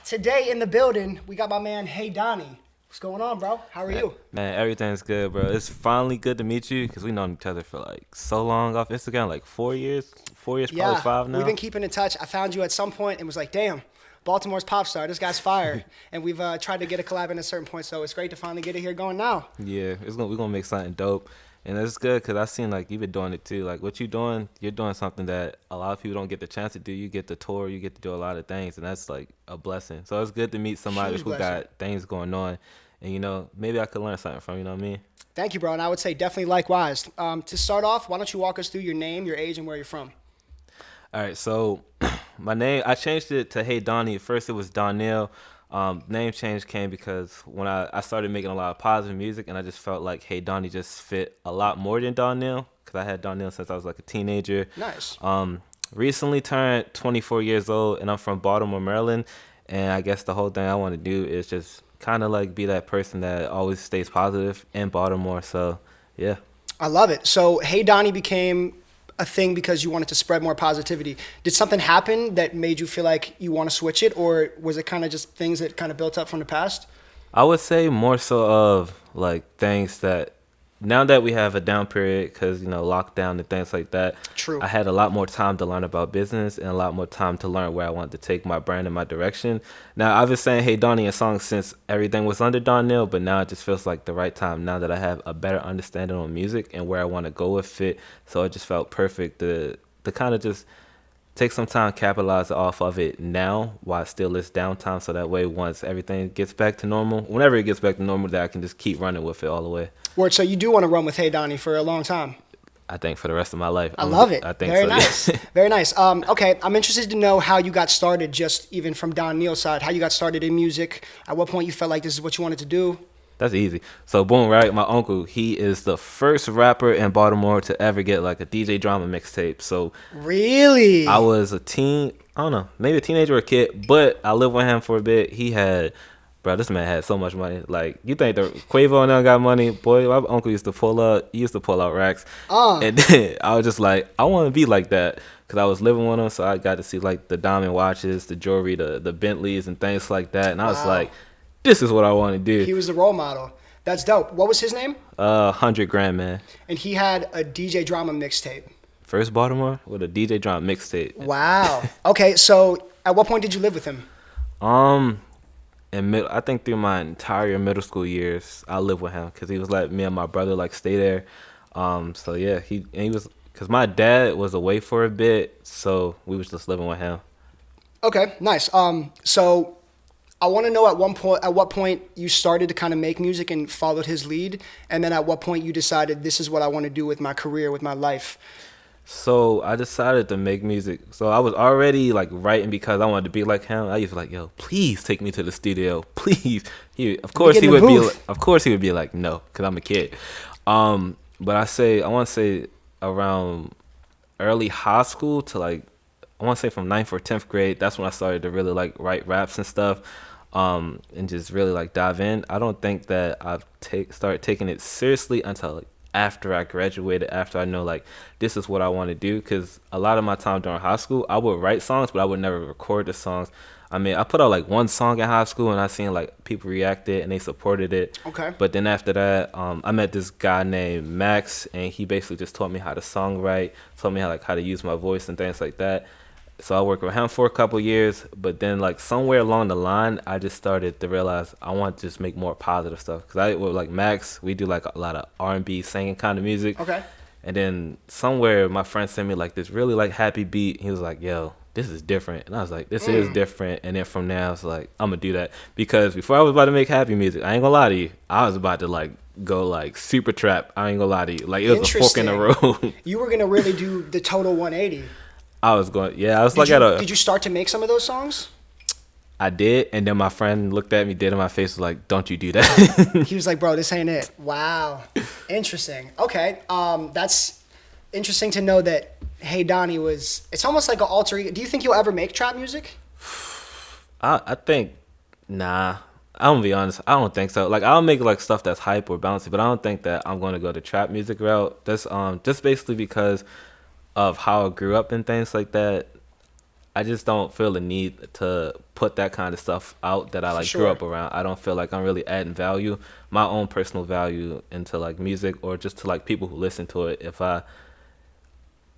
Today in the building, we got my man, Hey Donnie. What's going on, bro? How are you? Man, everything's good, bro. It's finally good to meet you because we known each other for like so long off Instagram, like 4 years, 4 years, probably Yeah, five we've been now. keeping in touch. I found you at some point and was like, damn, Baltimore's pop star. This guy's fire. And we've tried to get a collab in a certain point, so it's great to finally get it here going now. Yeah, we're gonna make something dope, and it's good because I seen like you've been doing it too. Like what you doing, you're doing something that a lot of people don't get the chance to do. You get to tour, you get to do a lot of things, and that's like a blessing. So it's good to meet somebody Huge who blessing. got things going on, and maybe I could learn something from. You know what I mean? Thank you, bro. And I would say definitely likewise. To start off, why don't you walk us through your name, your age, and where you're from? All right, so my name I changed it to Hey Donnie. At first it was Donnell. Name change came because when I started making a lot of positive music, and I just felt like Hey Donnie just fit a lot more than Donnell because I had Donnell since I was like a teenager. Nice. Recently turned 24 years old, and I'm from Baltimore, Maryland. And I guess the whole thing I want to do is just kind of like be that person that always stays positive in Baltimore. So yeah. I love it. So, Hey Donnie became a thing because you wanted to spread more positivity. Did something happen that made you feel like you want to switch it, or was it kind of just things that kind of built up from the past? I would say more so of like things that now that we have a down period because lockdown and things like that. True. I had a lot more time to learn about business and a lot more time to learn where I wanted to take my brand and my direction. Now I've been saying Hey Donnie in songs since everything was under Donnell, but now it just feels like the right time now that I have a better understanding on music and where I want to go with it. So it just felt perfect to kind of just take some time, capitalize off of it now while it still is downtime. So that way, once everything gets back to normal, whenever it gets back to normal, that I can just keep running with it all the way. Word. So you do want to run with Hey Donnie for a long time. I think for the rest of my life. I love it. I think Very so. nice. Yeah. Very nice. Okay, I'm interested to know how you got started, just even from Don Neal's side, how you got started in music. At what point you felt like this is what you wanted to do? That's easy. So boom, right? My uncle, he is the first rapper in Baltimore to ever get like a DJ drama mixtape. So I Really? was a teen, I don't know, maybe a teenager or a kid, but I lived with him for a bit. He had, bro, this man had so much money. Like, you think the Quavo and them got money? Boy, my uncle used to he used to pull out racks. Uh, And then I was just like, I want to be like that. Because I was living with him, so I got to see like the diamond watches, the jewelry, the Bentleys and things like that. And I was wow. like, this is what I want to do. He was the role model. That's dope. What was his name? 100 grand, man. And he had a DJ drama mixtape. First Baltimore with a DJ drama mixtape. Wow. Okay, so at what point did you live with him? Um, I think through my entire middle school years, I lived with him because he was like me and my brother like stay there. So yeah, he was because my dad was away for a bit, so we was just living with him. Okay, nice. So I want to know at what point you started to kind of make music and followed his lead, and then at what point you decided this is what I want to do with my career, with my life. So I decided to make music. So I was already like writing because I wanted to be like him. I used to like, yo, please take me to the studio, please. Of Let me course get he in the would be. booth. Of course he would be like, no, because I'm a kid. But I want to say around early high school to like I want to say from ninth or 10th grade. That's when I started to really like write raps and stuff, and just really like dive in. I don't think that I've started taking it seriously until like after I graduated, after I know like this is what I want to do. Because a lot of my time during high school, I would write songs, but I would never record the songs. I mean, I put out like one song in high school, and I seen like people reacted and they supported it. Okay. But then after that, I met this guy named Max, and he basically just taught me how to songwrite, taught me how to use my voice and things like that. So I worked with him for a couple years, but then like somewhere along the line, I just started to realize I want to just make more positive stuff. Cause I with like Max, we do like a lot of R&B singing kind of music. Okay. And then somewhere my friend sent me like this really like happy beat. He was like, "Yo, this is different," and I was like, "This is different." And then from there, I was like, "I'm gonna do that," because before I was about to make happy music, I ain't gonna lie to you, I was about to like go like super trap. I ain't gonna lie to you, like it was a fork in the Interesting. road. You were gonna really do the total 180. I was going, yeah, I was Did like at you a did you start to make some of those songs? I did, and then my friend looked at me dead in my face, was like, "Don't you do that?" He was like, "Bro, this ain't it." Wow. Interesting. Okay. That's interesting to know that Hey Donnie was. It's almost like an alter ego. Do you think you'll ever make trap music? I think, nah. I'm gonna be honest. I don't think so. Like, I'll make like stuff that's hype or bouncy, but I don't think that I'm gonna go the trap music route. That's just basically because of how I grew up and things like that. I just don't feel the need to put that kind of stuff out that I For like grew sure. up around. I don't feel like I'm really adding value, my own personal value into like music or just to like people who listen to it. If I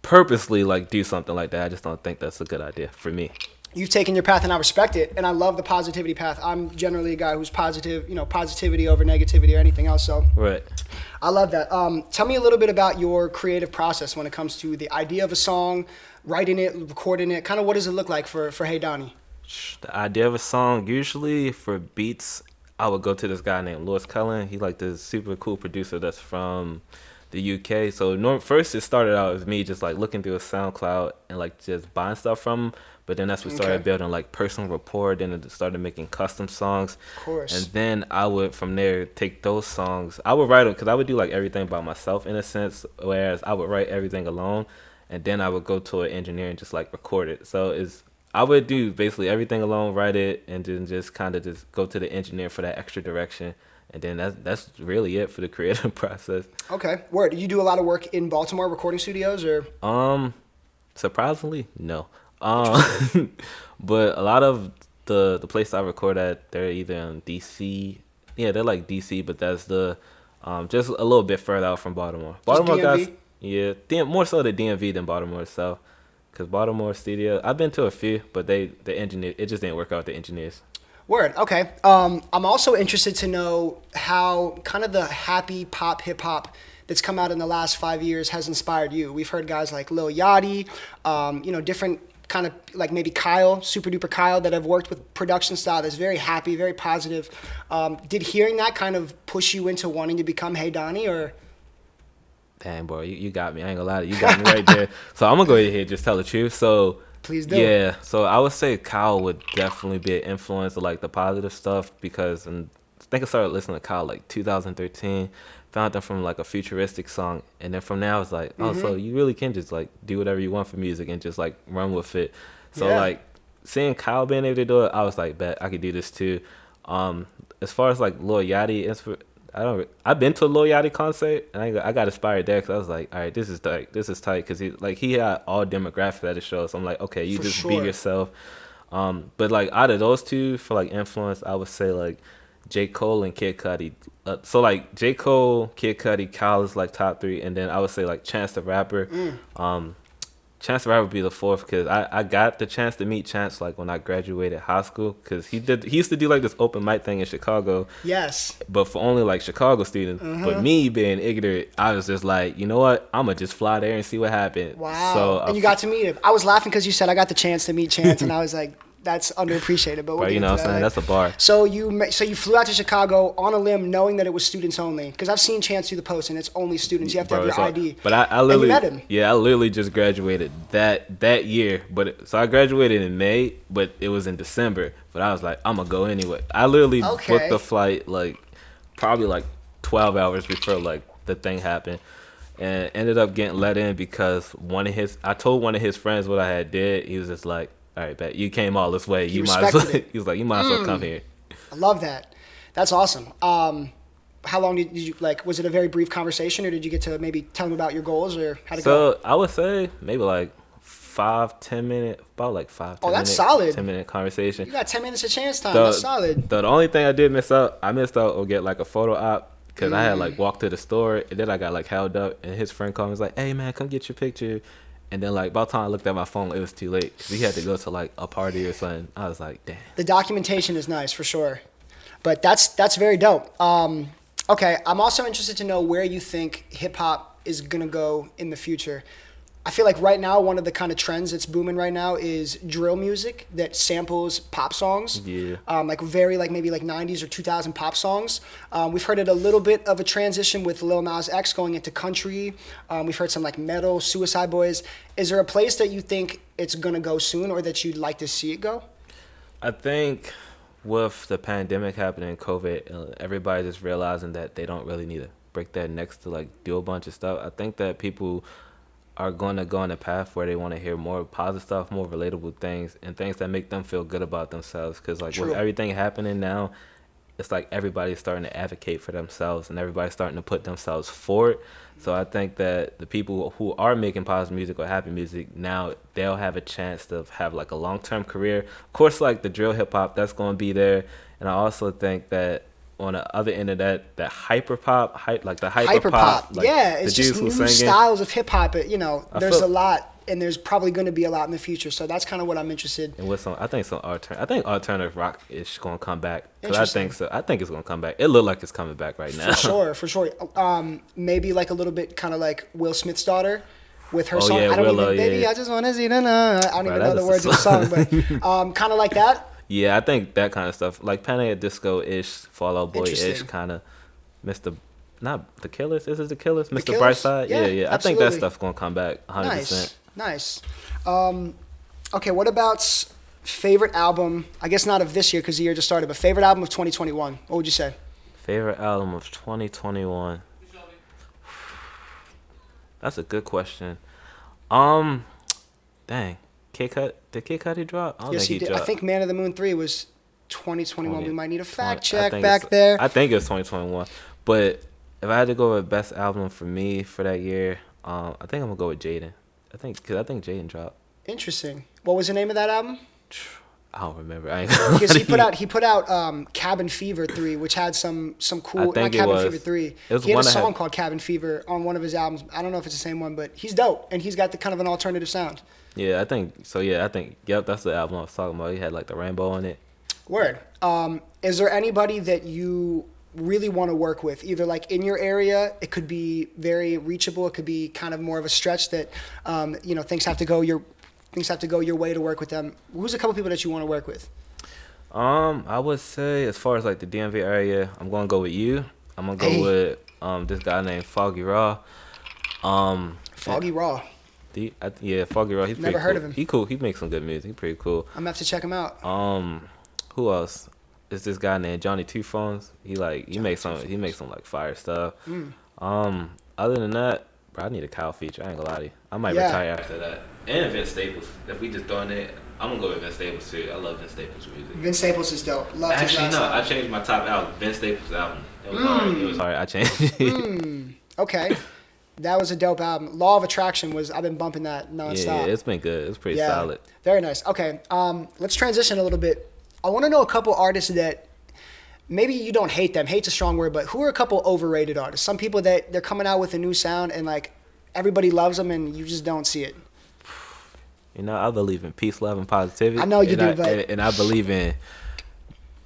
purposely like do something like that, I just don't think that's a good idea for me. You've taken your path and I respect it, and I love the positivity path. I'm generally a guy who's positive, positivity over negativity or anything else. So Right. I love that. Tell me a little bit about your creative process when it comes to the idea of a song, writing it, recording it. Kind of what does it look like for Hey Donnie? The idea of a song, usually for beats, I would go to this guy named Lewis Cullen. He like this super cool producer that's from the UK. So first it started out as me just like looking through a SoundCloud and like just buying stuff from him. But then that's what Okay, started building like personal rapport. Then it started making custom songs, of and course. then I would from there take those songs. I would write them because I would do like everything by myself in a sense, whereas I would write everything alone, and then I would go to an engineer and just like record it. So it's I would do basically everything alone, write it, and then just kind of just go to the engineer for that extra direction, and then that's really it for the creative process. Okay, word. You do a lot of work in Baltimore recording studios, or Um, Surprisingly, no. interesting? But a lot of the place I record at, they're either in DC. Yeah, they're like DC, but that's the just a little bit further out from Baltimore. Just Baltimore guys, DMV. yeah, more so the DMV than Baltimore itself. Cause Baltimore studio, I've been to a few, but the engineer, it just didn't work out with the engineers. Word. Okay. I'm also interested to know how kind of the happy pop hip hop that's come out in the last 5 years has inspired you. We've heard guys like Lil Yachty, different kind of like maybe Kyle, Super Duper Kyle, that have worked with production style that's very happy, very positive. Did hearing that kind of push you into wanting to become Hey Donnie, or? Damn, bro, you got me. I ain't gonna lie to you. You got me right there. So I'm gonna go ahead and just tell the truth. So Please do. yeah, so I would say Kyle would definitely be an influence of like the positive stuff because I think I started listening to Kyle like 2013. Found them from like a futuristic song, and then from there I was like, oh, so you really can just like do whatever you want for music and just like run with it. So Yeah. like seeing Kyle being able to do it, I was like, bet I could do this too. As far as like Lil Yachty, I've been to a Lil Yachty concert and I got inspired there because I was like, all right, this is tight. This is tight because he had all demographics at the show. So I'm like, okay, you For just be sure. yourself. But like out of those two for like influence, I would say like J. Cole and Kid Cudi. So like J. Cole, Kid Cudi, Kyle is like top three, and then I would say like Chance the Rapper. Chance the Rapper would be the fourth because I got the chance to meet Chance like when I graduated high school because he used to do like this open mic thing in Chicago, Yes. but for only like Chicago students. But me being ignorant, I was just like, you know what? I'm gonna just fly there and see what happened. Wow. So, And you got to meet him. I was laughing because you said I got the chance to meet Chance, and I was like, that's underappreciated, but we'll but get you know into what I'm that saying? later. That's a bar. So you flew out to Chicago on a limb, knowing that it was students only. Because I've seen Chance do the post, and it's only students. You have to have Bro, your it's all, ID. but I And you literally, met him. yeah, I literally just graduated that year. So I graduated in May, but it was in December. But I was like, I'm gonna go anyway. I literally booked the Okay. flight like probably like 12 hours before like the thing happened, and ended up getting let in because I told one of his friends what I had did. He was just like, all right, bet you came all this way. He You might as well. respected it. He was like, you might as well come here. I love that. That's awesome. How long did you like? Was it a very brief conversation, or did you get to maybe tell him about your goals, or how'd it go? So I would say maybe like 5-10 minute, about like five Oh, ten that's minute, solid. 10 minute conversation. You got 10 minutes of Chance time. The, That's solid. the only thing I missed out or get like a photo op because I had like walked to the store and then I got like held up and his friend called me and was like, hey man, come get your picture. And then like by the time I looked at my phone, it was too late because he had to go to like a party or something. I was like, damn. The documentation is nice for sure, but that's very dope. Okay, I'm also interested to know where you think hip hop is gonna go in the future. I feel like right now one of the kind of trends that's booming right now is drill music that samples pop songs. Yeah. Like very like maybe like 90s or 2000 pop songs. We've heard it a little bit of a transition with Lil Nas X going into country. We've heard some like metal, Suicide Boys. Is there a place that you think it's gonna go soon, or that you'd like to see it go? I think with the pandemic happening, COVID, everybody just realizing that they don't really need to break their necks to like do a bunch of stuff. I think that people are going to go on a path where they want to hear more positive stuff, more relatable things, and things that make them feel good about themselves. Because like with True. everything happening now, it's like everybody's starting to advocate for themselves and everybody's starting to put themselves forward. So I think that the people who are making positive music or happy music now, they'll have a chance to have like a long-term career. Of course, like the drill hip hop, that's going to be there. And I also think that on the other end of that, that hyper pop, like the hyper Hyper pop, pop, like yeah, the it's just dudes who new singing. styles of hip hop. You know, I there's feel a lot, and there's probably going to be a lot in the future. So that's kind of what I'm interested. And with some, I think I think alternative rock is gonna come back. Cause I Interesting. think so. I think it's gonna come back. It look like it's coming back right now. For sure, for sure. Maybe like a little bit, kind of like Will Smith's daughter, with her Oh song. yeah, I don't Willow. even, baby, Yeah, I just want to see the love. I don't bro, even know that the is a words of the song, but kind of like that. yeah. I think that kind of stuff, like Panic at Disco ish, Fall Out Boy ish, Interesting. kind of, Mr. Not the Killers. Is it the Killers? The Mr. Killers? Brightside. Yeah, Yeah. I think that absolutely. stuff's gonna come back 100%. Nice, nice. Okay, what about favorite album? I guess not of this year because the year just started, but favorite album of 2021. What would you say? Favorite album of 2021. That's a good question. Um, dang, Kid Cut. Did Kid Cudi drop? I don't Yes, think he he did. I dropped. think Man of the Moon 3 was 2021. We 20 might need a 20 fact I check think back it's, there. I think it's 2021. But if I had to go with best album for me for that year, I think I'm gonna go with Jaden. Cause I think Jaden dropped. Interesting. What was the name of that album? I don't remember. I ain't gonna Because lie he to put you. out Cabin Fever 3, which had some cool, I not think it Cabin was. Fever 3. It was He had a one that song had. called Cabin Fever on one of his albums. I don't know if it's the same one, but he's dope and he's got the kind of an alternative sound. Yeah, I think so. Yeah, I think. Yep, that's the album I was talking about. He had like the rainbow on it. Word. Is there anybody that you really want to work with, either like in your area? It could be very reachable. It could be kind of more of a stretch that, things have to go your way to work with them. Who's a couple people that you want to work with? I would say as far as like the DMV area, I'm gonna go with you. I'm gonna go Hey. with this guy named Foggy Raw. Foggy Raw. Yeah, Foggy Raw. He's Never pretty heard cool. of him. He cool. He makes some good music. He pretty cool. I'm gonna have to check him out. Who else? It's this guy named Johnny Two Phones. He makes some like fire stuff. Other than that, bro, I need a Kyle feature. I ain't gonna lie to you. I might Yeah. retire after that. And Vince Staples. If we just throwing it, I'm gonna go with Vince Staples too. I love Vince Staples music. Vince Staples is dope. Love his Actually, last no. album. I changed my top album. Vince Staples album. It was hard. It was hard. I changed it. Okay. That was a dope album. Law of Attraction I've been bumping that nonstop. Yeah, it's been good. It's pretty solid. Very nice. Okay. Let's transition a little bit. I want to know a couple artists that maybe you don't hate them. Hate's a strong word, but who are a couple overrated artists? Some people that they're coming out with a new sound and like everybody loves them and you just don't see it. You know, I believe in peace, love, and positivity. I know you and do, but and I believe in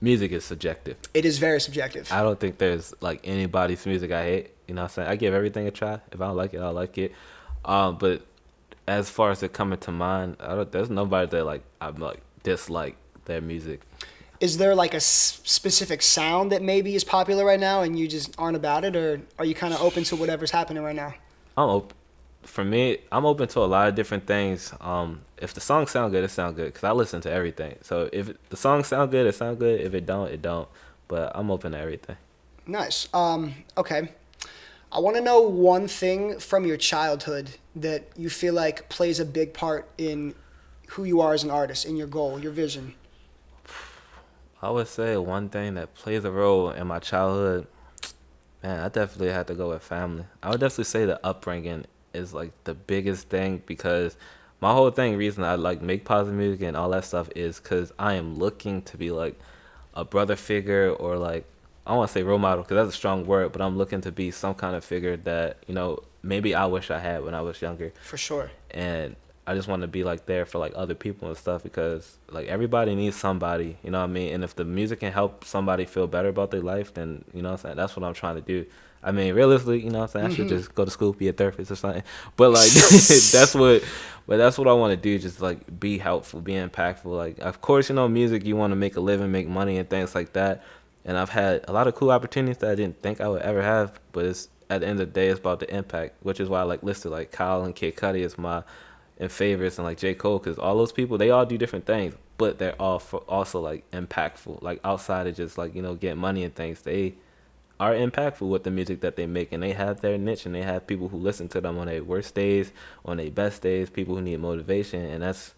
music is subjective. it is very subjective. I don't think there's like anybody's music I hate. You know what I'm saying? I give everything a try. If I don't like it, I don't like it. But as far as it coming to mind, there's nobody that like I'm like dislike their music. Is there like a specific sound that maybe is popular right now and you just aren't about it, or are you kind of open to whatever's happening right now? I'm open. For me, I'm open to a lot of different things. If the song sound good, it sound good because I listen to everything. So if the song sound good, it sound good. If it don't, it don't. But I'm open to everything. Nice. Okay. I want to know one thing from your childhood that you feel like plays a big part in who you are as an artist, in your goal, your vision. I would say one thing that plays a role in my childhood, man, I definitely had to go with family. I would definitely say the upbringing is like the biggest thing because my whole reason I like make positive music and all that stuff is because I am looking to be like a brother figure or like, I don't want to say role model because that's a strong word, but I'm looking to be some kind of figure that, maybe I wish I had when I was younger. For sure. And I just want to be like there for like other people and stuff because like everybody needs somebody, you know what I mean? And if the music can help somebody feel better about their life, then you know what I'm saying, that's what I'm trying to do. I mean, realistically, you know what I'm saying, I should just go to school, be a therapist or something. But like that's what I want to do, just like be helpful, be impactful. Like of course, music you want to make a living, make money and things like that. And I've had a lot of cool opportunities that I didn't think I would ever have, but it's at the end of the day it's about the impact, which is why I like listed like Kyle and Kid Cudi as my and favorites and like J. Cole, because all those people, they all do different things, but they're all also like impactful, like outside of just like getting money and things. They are impactful with the music that they make, and they have their niche, and they have people who listen to them on their worst days, on their best days, people who need motivation, and that's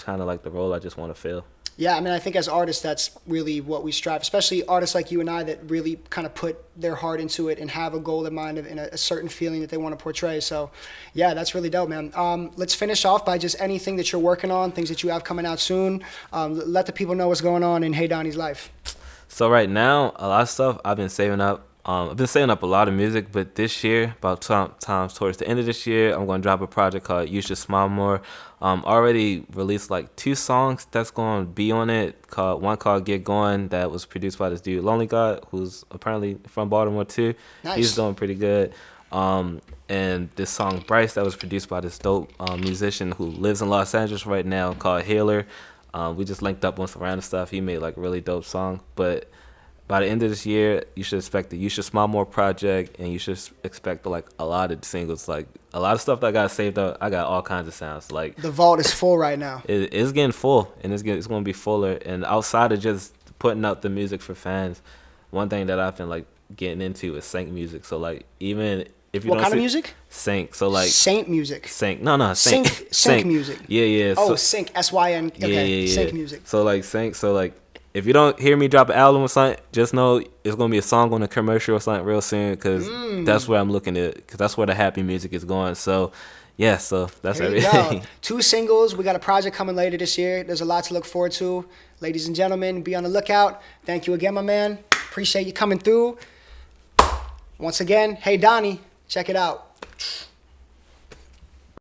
kind of like the role I just want to fill. Yeah, I mean, I think as artists, that's really what we strive, especially artists like you and I that really kind of put their heart into it and have a goal in mind and a certain feeling that they want to portray. So, yeah, that's really dope, man. Let's finish off by just anything that you're working on, things that you have coming out soon. Let the people know what's going on in Hey Donnie's life. So right now, a lot of stuff I've been saving up. I've been saving up a lot of music, but this year, about times towards the end of this year, I'm going to drop a project called You Should Smile More. Already released like 2 songs that's going to be on it. One called Get Going that was produced by this dude Lonely God, who's apparently from Baltimore too. Nice. He's doing pretty good. And this song Bryce that was produced by this dope musician who lives in Los Angeles right now called Healer. We just linked up on some random stuff. He made like a really dope song, but by the end of this year, you should expect the You Should Smile More project, and you should expect like a lot of singles, like a lot of stuff that I got saved up. I got all kinds of sounds. Like The vault is full right now. it's getting full, and it's going to be fuller. And outside of just putting out the music for fans, one thing that I've been like getting into is sync music. So like even if you What don't kind of see- music? sync, so like Saint music. sync, no sync, Sync music. yeah. Oh, So, sync. SYN. Okay. Sync music. So like sync. So like if you don't hear me drop an album or something, just know it's gonna be a song on a commercial or something real soon, because that's where I'm looking at. Because that's where the happy music is going. So yeah, so that's There you everything. go. 2 singles. We got a project coming later this year. There's a lot to look forward to. Ladies and gentlemen, be on the lookout. Thank you again, my man. Appreciate you coming through. Once again, Hey Donnie, check it out.